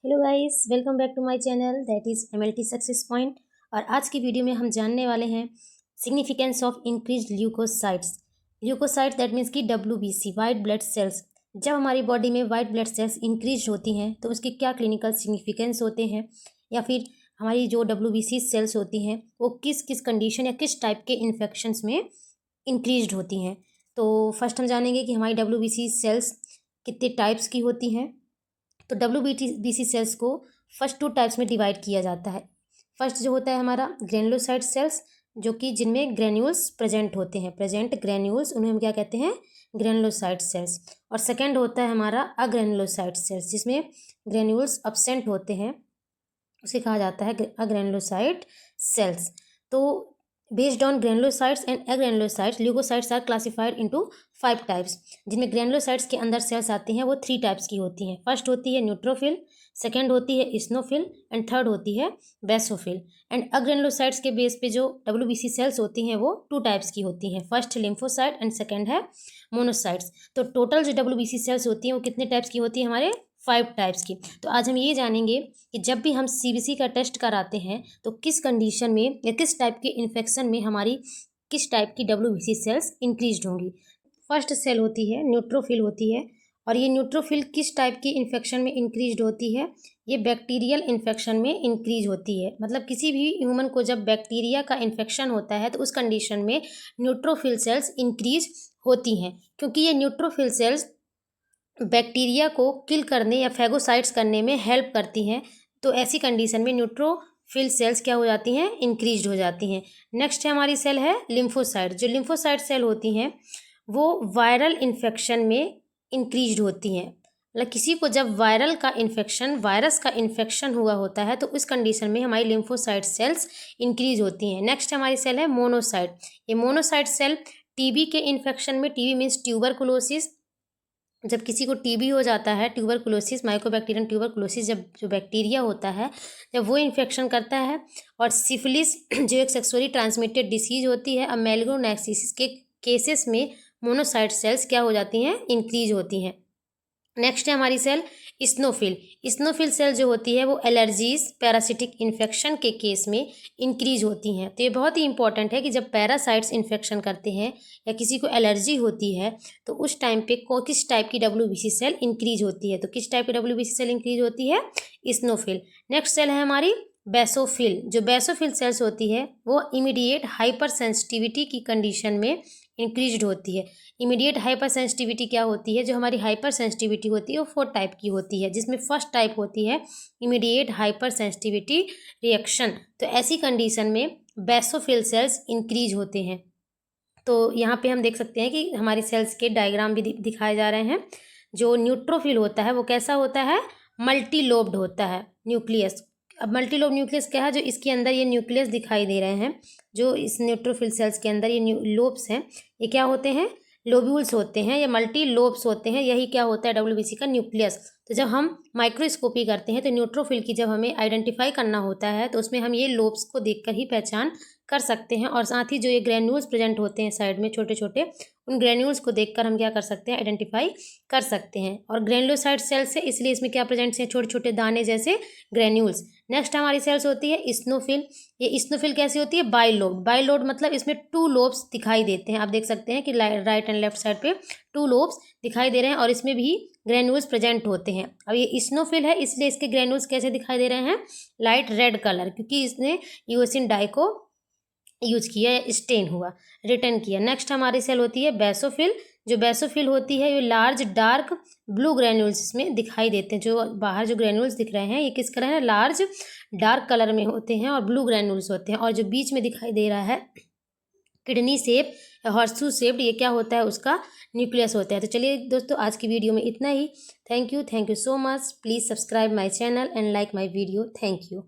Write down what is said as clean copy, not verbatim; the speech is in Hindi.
Hello guys, welcome back to my channel that is MLT success point. और आज की वीडियो में हम जानने वाले हैं significance of increase leucocytes. Leucocyte that means कि डब्ल्यूबीसी, वाइट ब्लड सेल्स। जब हमारी बॉडी में वाइट ब्लड सेल्स इंक्रीज होती हैं तो उसके क्या क्लिनिकल सिग्निफिकेंस होते हैं, या फिर हमारी जो डब्ल्यूबीसी सेल्स होती हैं वो किस किस कंडीशन या किस टाइप के इन्फेक्शंस में इंक्रीज होती हैं। तो फर्स्ट हम जानेंगे कि हमारी डब्ल्यूबीसी सेल्स कितने टाइप्स की होती हैं। तो डब्ल्यूबीसी सेल्स को फर्स्ट 2 टाइप्स में डिवाइड किया जाता है। फर्स्ट जो होता है हमारा ग्रेनुलोसाइट सेल्स, जो कि जिनमें ग्रेन्यूल्स प्रेजेंट होते हैं, प्रेजेंट ग्रेन्यूल्स, उन्हें हम क्या कहते हैं, ग्रेनुलोसाइट सेल्स। और सेकेंड होता है हमारा अग्रेनुलोसाइट सेल्स, जिसमें ग्रेन्यूल्स अब्सेंट होते हैं, उसे कहा जाता है अग्रेनुलोसाइट सेल्स। तो based on granulocytes and agranulocytes, leucocytes are classified into 5 types. जिनमें ग्रेनुलोसाइट्स के अंदर सेल्स आती हैं वो 3 टाइप्स की होती हैं। फर्स्ट होती है न्यूट्रोफिल, सेकेंड होती है इस्नोफिल एंड थर्ड होती है बेसोफिल। एंड अग्रेनुलोसाइट्स के बेस पे जो डब्ल्यूबीसी सेल्स होती हैं वो 2 टाइप्स की होती हैं। फर्स्ट लिम्फोसाइट एंड सेकेंड है मोनोसाइट्स। तो टोटल जो डब्ल्यूबीसी सेल्स होती हैं वो कितने टाइप्स की होती है, हमारे 5 टाइप्स की। तो आज हम ये जानेंगे कि जब भी हम सीबीसी का टेस्ट कराते हैं तो किस कंडीशन में या किस टाइप के इन्फेक्शन में हमारी किस टाइप की डब्ल्यूबीसी सेल्स इंक्रीज होंगी। फर्स्ट सेल होती है न्यूट्रोफिल होती है, और ये न्यूट्रोफिल किस टाइप की इन्फेक्शन में इंक्रीज होती है, ये बैक्टीरियल इन्फेक्शन में इंक्रीज होती है। मतलब किसी भी ह्यूमन को जब बैक्टीरिया का इन्फेक्शन होता है तो उस कंडीशन में न्यूट्रोफिल सेल्स इंक्रीज होती हैं, क्योंकि ये न्यूट्रोफिल सेल्स बैक्टीरिया को किल करने या फैगोसाइट्स करने में हेल्प करती हैं। तो ऐसी कंडीशन में न्यूट्रोफिल सेल्स क्या हो जाती हैं, इंक्रीज हो जाती हैं। नेक्स्ट है हमारी सेल है लिम्फोसाइट। जो लिम्फोसाइट सेल होती हैं वो वायरल इन्फेक्शन में इंक्रीज होती हैं। मतलब किसी को जब वायरल का इन्फेक्शन, वायरस का इन्फेक्शन हुआ होता है तो उस कंडीशन में हमारी लिम्फोसाइट सेल्स इंक्रीज होती हैं। नेक्स्ट हमारी सेल है मोनोसाइट। ये मोनोसाइट सेल टीबी के इन्फेक्शन में, टीबी मीन्स ट्यूबरकुलोसिस, जब किसी को टीबी हो जाता है, ट्यूबरकुलोसिस, माइकोबैक्टीरियम ट्यूबरकुलोसिस, जब जो बैक्टीरिया होता है जब वो इन्फेक्शन करता है, और सिफिलिस जो एक सेक्सुअली ट्रांसमिटेड डिसीज होती है, अब मेलिग्नोनेक्सिस के केसेस में मोनोसाइट सेल्स क्या हो जाती हैं, इंक्रीज होती हैं। नेक्स्ट है हमारी सेल इस्नोफिल। इस्नोफिल सेल जो होती है वो एलर्जीज, पैरासिटिक इन्फेक्शन के केस में इंक्रीज होती हैं। तो ये बहुत ही इंपॉर्टेंट है कि जब पैरासाइट्स इन्फेक्शन करते हैं या किसी को एलर्जी होती है तो उस टाइम पे किस टाइप की डब्ल्यूबीसी सेल इंक्रीज होती है। तो किस टाइप की डब्ल्यूबीसी सेल इंक्रीज होती है, इस्नोफिल। नेक्स्ट सेल है हमारी बेसोफिल। जो बेसोफिल सेल्स होती है वो इमीडिएट हाइपर सेंसिटिविटी की कंडीशन में इंक्रीज होती है। इमीडिएट हाइपर सेंसिटिविटी क्या होती है, जो हमारी हाइपर सेंसिटिविटी होती है वो 4 टाइप की होती है, जिसमें फर्स्ट टाइप होती है इमीडिएट हाइपर सेंसिटिविटी रिएक्शन। तो ऐसी कंडीशन में बेसोफिल सेल्स इंक्रीज होते हैं। तो यहाँ पे हम देख सकते हैं कि हमारी सेल्स के डायग्राम भी दिखाए जा रहे हैं। जो न्यूट्रोफिल होता है वो कैसा होता है, मल्टी लोब्ड होता है न्यूक्लियस। अब मल्टी लोब न्यूक्लियस क्या है, जो इसके अंदर ये न्यूक्लियस दिखाई दे रहे हैं, जो इस न्यूट्रोफिल सेल्स के अंदर ये लोब्स हैं, ये क्या होते हैं, लोब्यूल्स होते हैं, या मल्टी लोब्स होते हैं। यही क्या होता है, डब्ल्यूबीसी का न्यूक्लियस। तो जब हम माइक्रोस्कोपी करते हैं तो न्यूट्रोफिल की जब हमें आइडेंटिफाई करना होता है तो उसमें हम ये लोब्स को देखकर ही पहचान कर सकते हैं। और साथ ही जो ये ग्रेन्यूल्स प्रेजेंट होते हैं साइड में छोटे छोटे, उन ग्रेन्यूल्स को देखकर हम क्या कर सकते हैं, आइडेंटिफाई कर सकते हैं। और ग्रेनुलोसाइट सेल्स है इसलिए इसमें क्या प्रेजेंट है, छोटे छोटे दाने जैसे ग्रेन्यूल्स। नेक्स्ट हमारी सेल्स होती है इस्नोफिल। ये इस्नोफिल कैसी होती है, बाइलोब्ड। बाइलोब्ड मतलब इसमें 2 लोब्स दिखाई देते हैं। आप देख सकते हैं कि राइट एंड लेफ्ट साइड पे 2 लोब्स दिखाई दे रहे हैं और इसमें भी ग्रेन्यूल्स प्रेजेंट होते हैं। अब ये इस्नोफिल है इसलिए इसके ग्रेन्यूल्स कैसे दिखाई दे रहे हैं, लाइट रेड कलर, क्योंकि इसने यूएसिन डाई को यूज किया या स्टेन हुआ, रिटर्न किया। नेक्स्ट हमारी सेल होती है बेसोफिल। जो बेसोफिल होती है ये लार्ज डार्क ब्लू ग्रेन्यूल्स इसमें दिखाई देते हैं। जो बाहर जो ग्रेन्यूल्स दिख रहे हैं ये किस कलर है, लार्ज डार्क कलर में होते हैं और ब्लू ग्रेन्यूल्स होते हैं। और जो बीच में दिखाई दे रहा है किडनी शेप या हॉर्सू शेप्ड, ये क्या होता है, उसका न्यूक्लियस होता है। तो चलिए दोस्तों, आज की वीडियो में इतना ही। Thank you so much. Please subscribe my channel and like my video. Thank you.